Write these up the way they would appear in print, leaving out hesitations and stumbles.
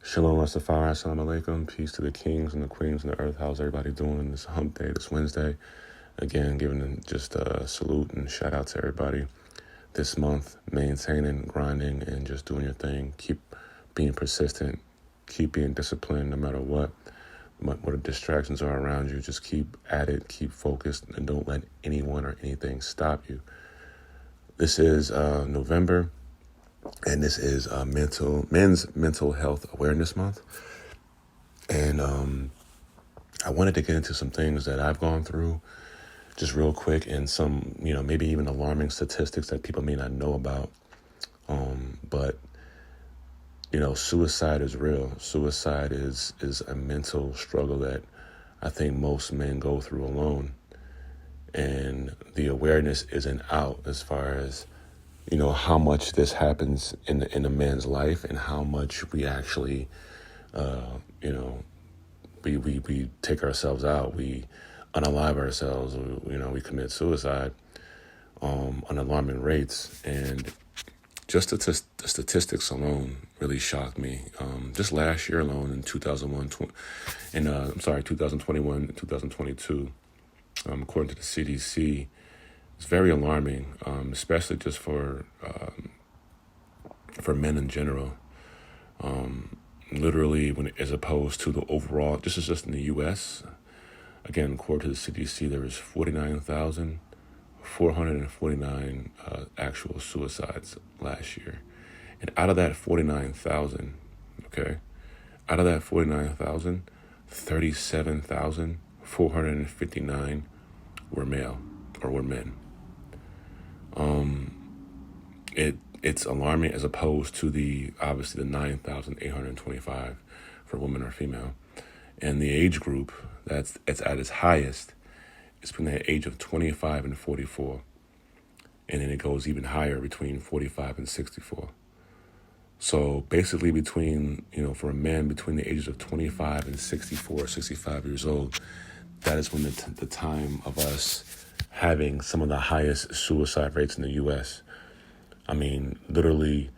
Shalom Rastafari, assalamu alaikum. Peace to the kings and the queens and the earth. How's everybody doing this hump day, this Wednesday? Again, giving them just a salute and shout out to everybody this month, maintaining, grinding, and just doing your thing. Keep being persistent. Keep being disciplined no matter what the distractions are around you. Just keep at it, keep focused, and don't let anyone or anything stop you. This is November. And this is Men's Mental Health Awareness Month. And I wanted to get into some things that I've gone through just real quick, and some, maybe even alarming statistics that people may not know about. But suicide is real. Suicide is a mental struggle that I think most men go through alone. And the awareness isn't out as far as how much this happens in a man's life, and how much we actually, we take ourselves out, we unalive ourselves, we commit suicide on alarming rates. And just the statistics alone really shocked me. Just last year alone, in 2021, 2022, according to the CDC, it's very alarming, especially just for men in general. Literally, as opposed to the overall, this is just in the U.S. Again, according to the CDC, there was 49,449 actual suicides last year, and out of that 49,000, 37,459 were male or were men. It's alarming as opposed to the 9,825 for women or female. And the age group it's at its highest, it's between the age of 25 and 44. And then it goes even higher between 45 and 64. So basically for a man between the ages of 25 and 64, 65 years old, that is when the time of us having some of the highest suicide rates in the U.S. I mean, literally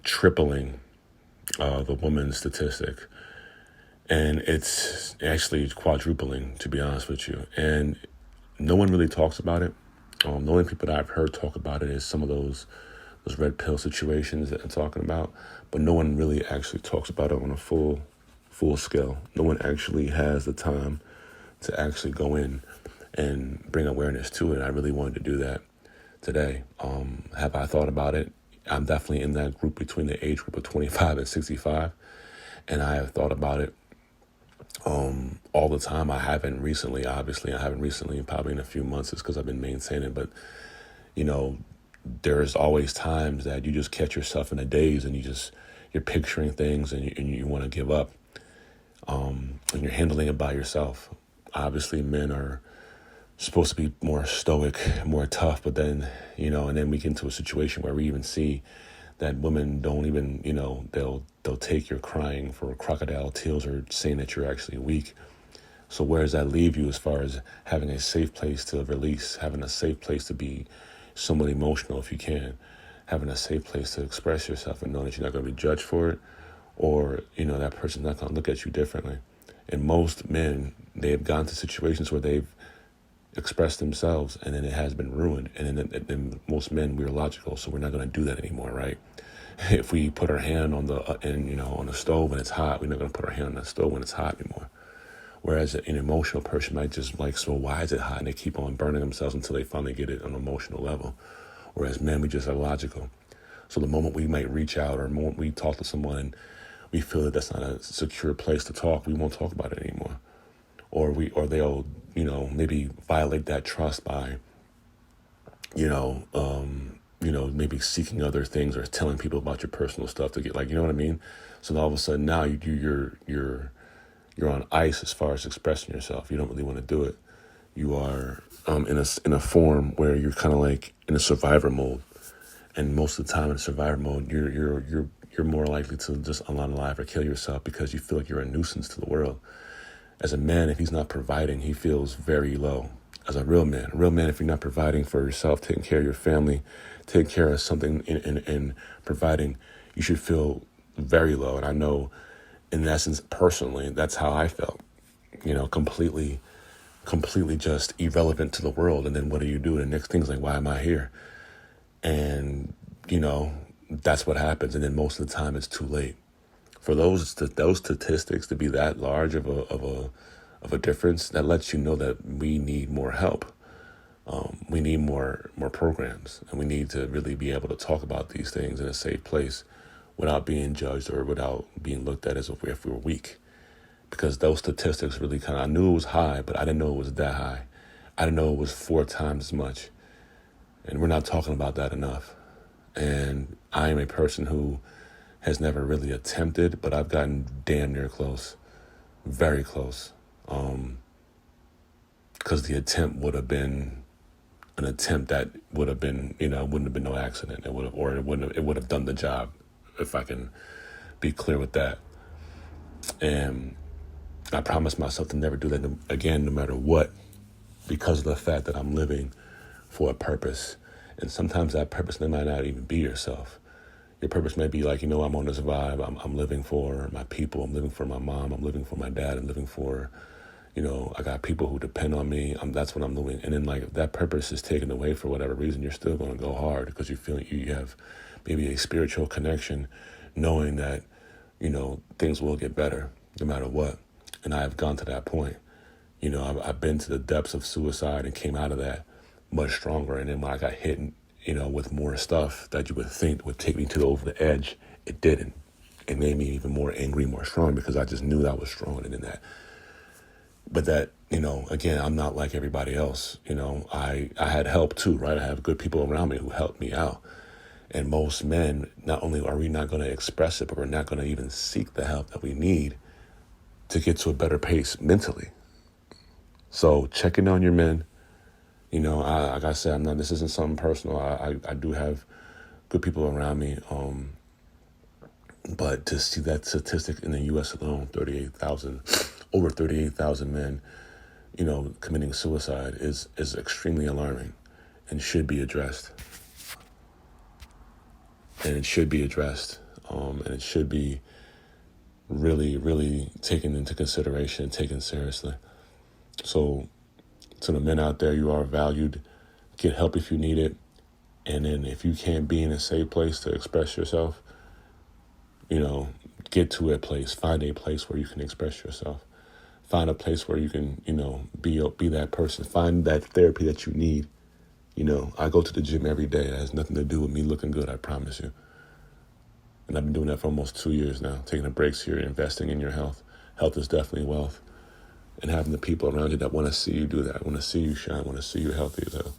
tripling the woman's statistic. And it's actually quadrupling, to be honest with you. And no one really talks about it. The only people that I've heard talk about it is some of those red pill situations that I'm talking about. But no one really actually talks about it on a full scale. No one actually has the time to actually go in and bring awareness to it. I really wanted to do that today. Have I thought about it? I'm definitely in that group between the age group of 25 and 65. And I have thought about it all the time. I haven't recently, probably in a few months. It's because I've been maintaining. But, there's always times that you just catch yourself in a daze, and you're picturing things, and you want to give up. And you're handling it by yourself. Obviously, men are supposed to be more stoic, more tough, but then, and then we get into a situation where we even see that women don't even, they'll take your crying for crocodile tears or saying that you're actually weak. So where does that leave you as far as having a safe place to release, having a safe place to be somewhat emotional if you can, having a safe place to express yourself and know that you're not going to be judged for it, or, that person's not going to look at you differently. And most men, they have gone to situations where they've expressed themselves, and then it has been ruined. And then most men, we're logical, so we're not going to do that anymore, right? If we put our hand on the on the stove and it's hot, we're not going to put our hand on the stove when it's hot anymore. Whereas an emotional person might just so why is it hot? And they keep on burning themselves until they finally get it on an emotional level. Whereas men, we just are logical. So the moment we might reach out, or the moment we talk to someone and we feel that that's not a secure place to talk, we won't talk about it anymore. Or they'll, maybe violate that trust by, maybe seeking other things or telling people about your personal stuff to get what I mean? So all of a sudden now you're on ice as far as expressing yourself. You don't really want to do it. You are in a form where you're kind of like in a survivor mode. And most of the time in survivor mode, you're more likely to just unalive or kill yourself because you feel like you're a nuisance to the world. As a man, if he's not providing, he feels very low. As a real man, if you're not providing for yourself, taking care of your family, taking care of something and providing, you should feel very low. And I know in essence, personally, that's how I felt. Completely just irrelevant to the world. And then what do you do? The next thing's like, why am I here? And, that's what happens. And then most of the time it's too late. For those statistics to be that large of a difference, that lets you know that we need more help. We need more programs, and we need to really be able to talk about these things in a safe place without being judged or without being looked at as if we were weak. Because those statistics really I knew it was high, but I didn't know it was that high. I didn't know it was 4 times as much. And we're not talking about that enough. And I am a person who has never really attempted, but I've gotten damn near close, very close. Because the attempt would have been an attempt that would have been, wouldn't have been no accident. It would have done the job, if I can be clear with that. And I promised myself to never do that again, no matter what, because of the fact that I'm living for a purpose. And sometimes that purpose might not even be yourself. Your purpose may be like, I'm on this vibe. I'm living for my people. I'm living for my mom. I'm living for my dad. I'm living for, I got people who depend on me. That's what I'm doing. And then if that purpose is taken away for whatever reason, you're still going to go hard because you feel you have maybe a spiritual connection, knowing that, things will get better no matter what. And I have gone to that point. I've been to the depths of suicide and came out of that much stronger. And then when I got hit, with more stuff that you would think would take me over the edge, it didn't. It made me even more angry, more strong, because I just knew that I was stronger than that. But that, again, I'm not like everybody else. I had help too, right? I have good people around me who helped me out. And most men, not only are we not going to express it, but we're not going to even seek the help that we need to get to a better pace mentally. So checking on your men, like I said, this isn't something personal. I do have good people around me. But to see that statistic in the U.S. alone, over 38,000 men, committing suicide is extremely alarming and should be addressed. And it should be addressed. And it should be really, really taken into consideration, taken seriously. So to the men out there, you are valued. Get help if you need it. And then if you can't be in a safe place to express yourself, get to a place. Find a place where you can express yourself. Find a place where you can, be that person. Find that therapy that you need. I go to the gym every day. It has nothing to do with me looking good, I promise you. And I've been doing that for almost 2 years now, taking the breaks here, investing in your health. Health is definitely wealth. And having the people around you that want to see you do that, want to see you shine, want to see you healthy as hell.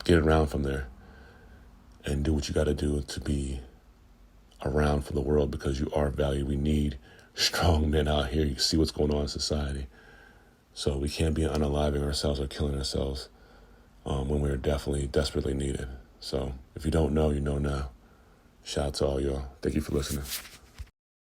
Get around from there and do what you got to do to be around for the world, because you are valued. We need strong men out here. You see what's going on in society. So we can't be unaliving ourselves or killing ourselves when we're definitely desperately needed. So if you don't know, you know now. Shout out to all y'all. Thank you for listening.